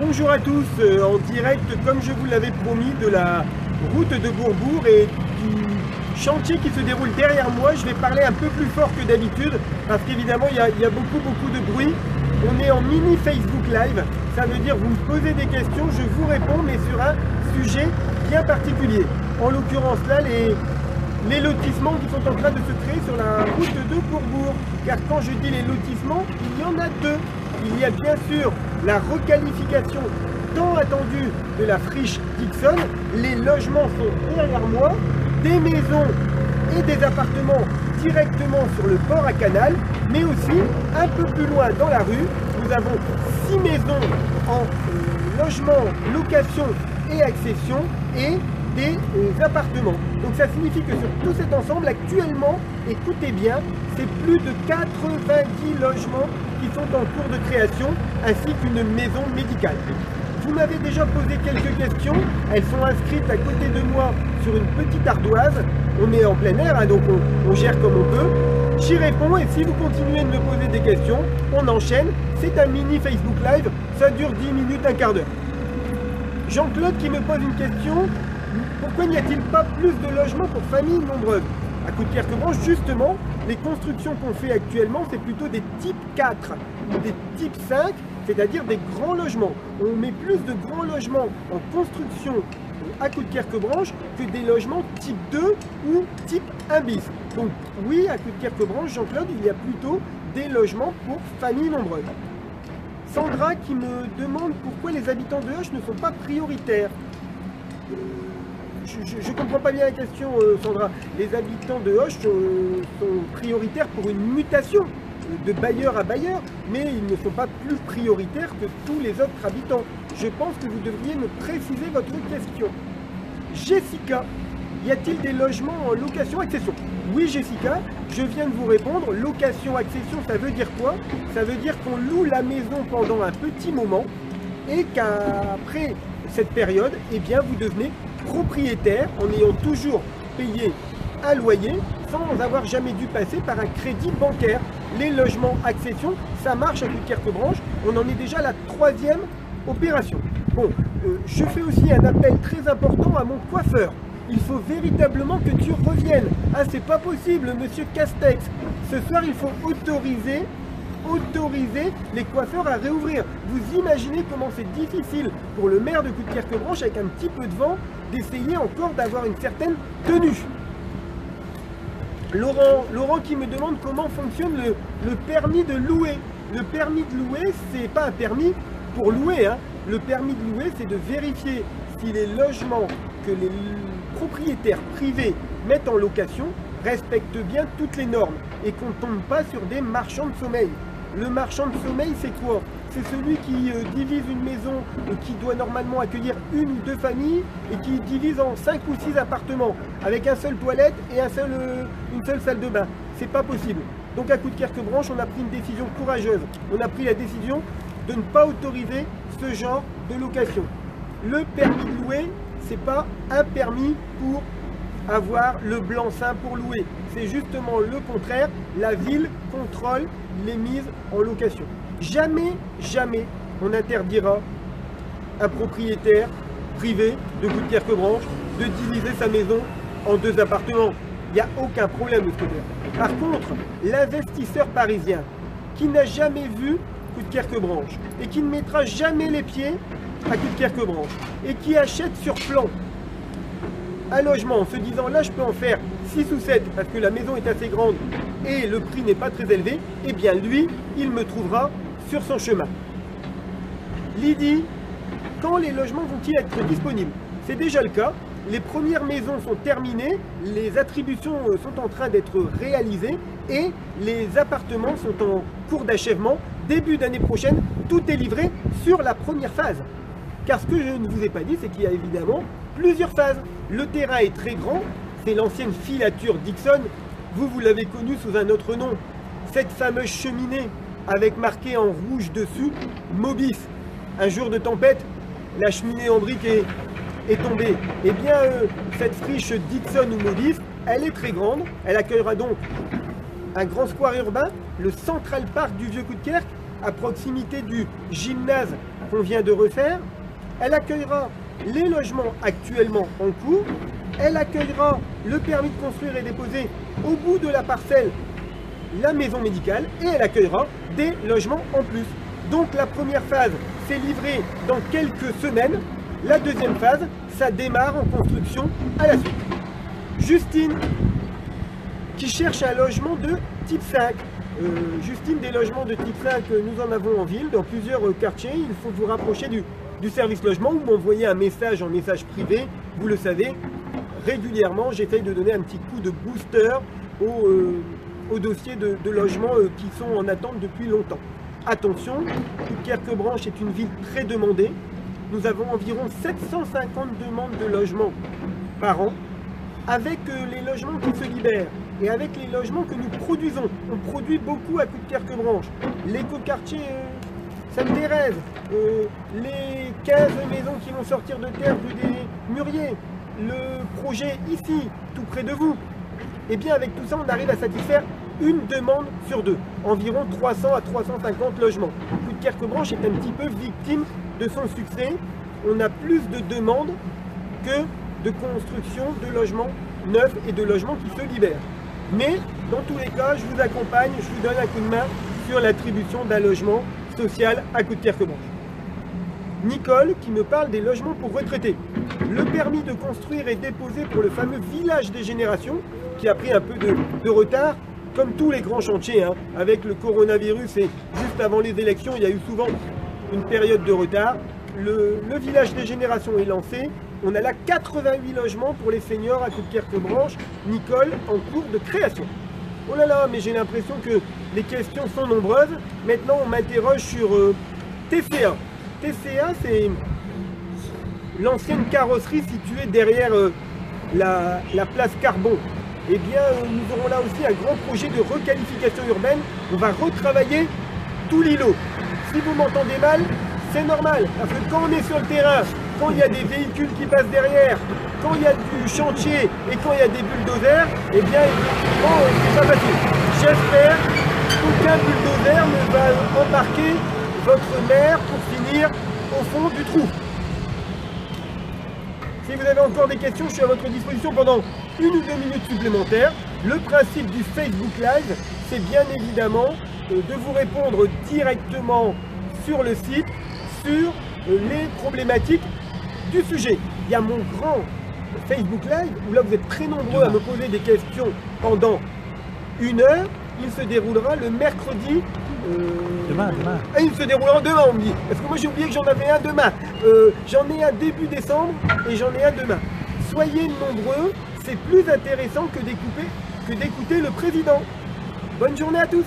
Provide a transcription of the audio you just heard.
Bonjour à tous, en direct comme je vous l'avais promis de la route de Bourbourg et du chantier qui se déroule derrière moi. Je vais parler un peu plus fort que d'habitude parce qu'évidemment il y a beaucoup de bruit. On est en mini Facebook Live, ça veut dire vous me posez des questions, je vous réponds mais sur un sujet bien particulier. En l'occurrence là les lotissements qui sont en train de se créer sur la route de Bourbourg. Car quand je dis les lotissements, il y en a deux. Il y a bien sûr la requalification tant attendue de la friche Dixon. Les logements sont derrière moi, des maisons et des appartements directement sur le bord à canal, mais aussi un peu plus loin dans la rue, nous avons 6 maisons en logement, location et accession et des appartements. Donc ça signifie que sur tout cet ensemble, actuellement, écoutez bien, c'est plus de 90 logements qui sont en cours de création, ainsi qu'une maison médicale. Vous m'avez déjà posé quelques questions, elles sont inscrites à côté de moi sur une petite ardoise. On est en plein air, hein, donc on gère comme on peut. J'y réponds et si vous continuez de me poser des questions, on enchaîne. C'est un mini Facebook Live, ça dure 10 minutes, un quart d'heure. Jean-Claude qui me pose une question. Pourquoi n'y a-t-il pas plus de logements pour familles nombreuses? À Coudekerque-Branche, justement, les constructions qu'on fait actuellement, c'est plutôt des types 4 ou des types 5, c'est-à-dire des grands logements. On met plus de grands logements en construction à Coudekerque-Branche que des logements type 2 ou type 1 bis. Donc oui, à Coudekerque-Branche, Jean-Claude, il y a plutôt des logements pour familles nombreuses. Sandra qui me demande pourquoi les habitants de Hoche ne sont pas prioritaires. Je ne comprends pas bien la question, Sandra. Les habitants de Hoche sont prioritaires pour une mutation de bailleur à bailleur, mais ils ne sont pas plus prioritaires que tous les autres habitants. Je pense que vous devriez me préciser votre question. Jessica, y a-t-il des logements en location-accession? Oui, Jessica, je viens de vous répondre. Location-accession, ça veut dire quoi? Ça veut dire qu'on loue la maison pendant un petit moment et qu'après cette période, eh bien, vous devenez propriétaire en ayant toujours payé un loyer sans avoir jamais dû passer par un crédit bancaire. Les logements accession, ça marche à Coudekerque-Branche. On en est déjà à la 3e opération. Bon, je fais aussi un appel très important à mon coiffeur. Il faut véritablement que tu reviennes. Ah, c'est pas possible, monsieur Castex. Ce soir, il faut autoriser les coiffeurs à réouvrir. Vous imaginez comment c'est difficile pour le maire de Coudekerque-Branche, avec un petit peu de vent, d'essayer encore d'avoir une certaine tenue. Laurent qui me demande comment fonctionne le permis de louer. Le permis de louer, c'est pas un permis pour louer, hein. Le permis de louer, c'est de vérifier si les logements que les propriétaires privés mettent en location respectent bien toutes les normes et qu'on ne tombe pas sur des marchands de sommeil. Le marchand de sommeil, c'est quoi? C'est celui qui divise une maison qui doit normalement accueillir 1 ou 2 familles et qui divise en 5 ou 6 appartements avec un seul toilette et une seule salle de bain. C'est pas possible. Donc à Coudekerque-Branche, on a pris une décision courageuse. On a pris la décision de ne pas autoriser ce genre de location. Le permis de louer, c'est pas un permis pour avoir le blanc-seing pour louer. C'est justement le contraire. La ville contrôle les mises en location. Jamais, jamais on interdira un propriétaire privé de Coudekerque-Branche de diviser sa maison en 2 appartements. Il n'y a aucun problème de ce côté. Par contre, l'investisseur parisien qui n'a jamais vu Coudekerque-Branche et qui ne mettra jamais les pieds à Coudekerque-Branche et qui achète sur plan un logement en se disant là je peux en faire 6 ou 7 parce que la maison est assez grande et le prix n'est pas très élevé, eh bien lui, il me trouvera sur son chemin. Lydie, quand les logements vont-ils être disponibles? C'est déjà le cas, les premières maisons sont terminées, les attributions sont en train d'être réalisées et les appartements sont en cours d'achèvement. Début d'année prochaine, tout est livré sur la première phase. Car ce que je ne vous ai pas dit, c'est qu'il y a évidemment plusieurs phases. Le terrain est très grand, c'est l'ancienne filature Dixon. Vous l'avez connu sous un autre nom. Cette fameuse cheminée avec marqué en rouge dessus, Mobis. Un jour de tempête, la cheminée en briques est tombée. Eh bien, cette friche Dixon ou Mobis, elle est très grande. Elle accueillera donc un grand square urbain, le Central Park du Vieux Coudekerque, à proximité du gymnase qu'on vient de refaire. Elle accueillera les logements actuellement en cours. Elle accueillera le permis de construire et déposer au bout de la parcelle, la maison médicale, et elle accueillera des logements en plus. Donc la première phase, c'est livré dans quelques semaines. La deuxième phase, ça démarre en construction à la suite. Justine, qui cherche un logement de type 5. Justine, des logements de type 5, nous en avons en ville, dans plusieurs quartiers. Il faut vous rapprocher du service logement ou m'envoyer un message en message privé. Vous le savez, régulièrement, j'essaye de donner un petit coup de booster aux dossiers de logement qui sont en attente depuis longtemps. Attention, Coutquières-que-Branche est une ville très demandée. Nous avons environ 750 demandes de logement par an. Avec les logements qui se libèrent et avec les logements que nous produisons, on produit beaucoup à Coutquières-que-Branche. L'écoquartier Sainte-Thérèse, les 15 maisons qui vont sortir de terre rue des Mûriers, le projet ici, tout près de vous. Et bien avec tout ça, on arrive à satisfaire une demande sur deux, environ 300 à 350 logements. Coutquières-que-Branche est un petit peu victime de son succès. On a plus de demandes que de construction de logements neufs et de logements qui se libèrent. Mais dans tous les cas, je vous accompagne, je vous donne un coup de main sur l'attribution d'un logement social à Coutquières-que-Branche. Nicole qui me parle des logements pour retraités. Le permis de construire est déposé pour le fameux village des générations qui a pris un peu de retard, comme tous les grands chantiers, hein. Avec le coronavirus et juste avant les élections, il y a eu souvent une période de retard. Le village des générations est lancé. On a là 88 logements pour les seniors à Coutquières-que-Branche. Nicole, en cours de création. Oh là là, mais j'ai l'impression que les questions sont nombreuses. Maintenant, on m'interroge sur TCA. TCA, c'est l'ancienne carrosserie située derrière la place Carbon. Eh bien, nous aurons là aussi un grand projet de requalification urbaine. On va retravailler tout l'îlot. Si vous m'entendez mal, c'est normal, parce que quand on est sur le terrain, quand il y a des véhicules qui passent derrière, quand il y a du chantier et quand il y a des bulldozers, eh bien, effectivement, c'est pas facile. J'espère qu'aucun bulldozer ne va embarquer votre mère pour finir au fond du trou. Si vous avez encore des questions, je suis à votre disposition pendant 1 ou 2 minutes supplémentaires. Le principe du Facebook Live, c'est bien évidemment de vous répondre directement sur le site, sur les problématiques du sujet. Il y a mon grand Facebook Live, où là vous êtes très nombreux à me poser des questions pendant 1 heure. Il se déroulera le mercredi. Demain. Ah, il se déroulera demain, on me dit. Parce que moi j'ai oublié que j'en avais un demain. J'en ai un début décembre et j'en ai un demain. Soyez nombreux, c'est plus intéressant que d'écouter le président. Bonne journée à tous.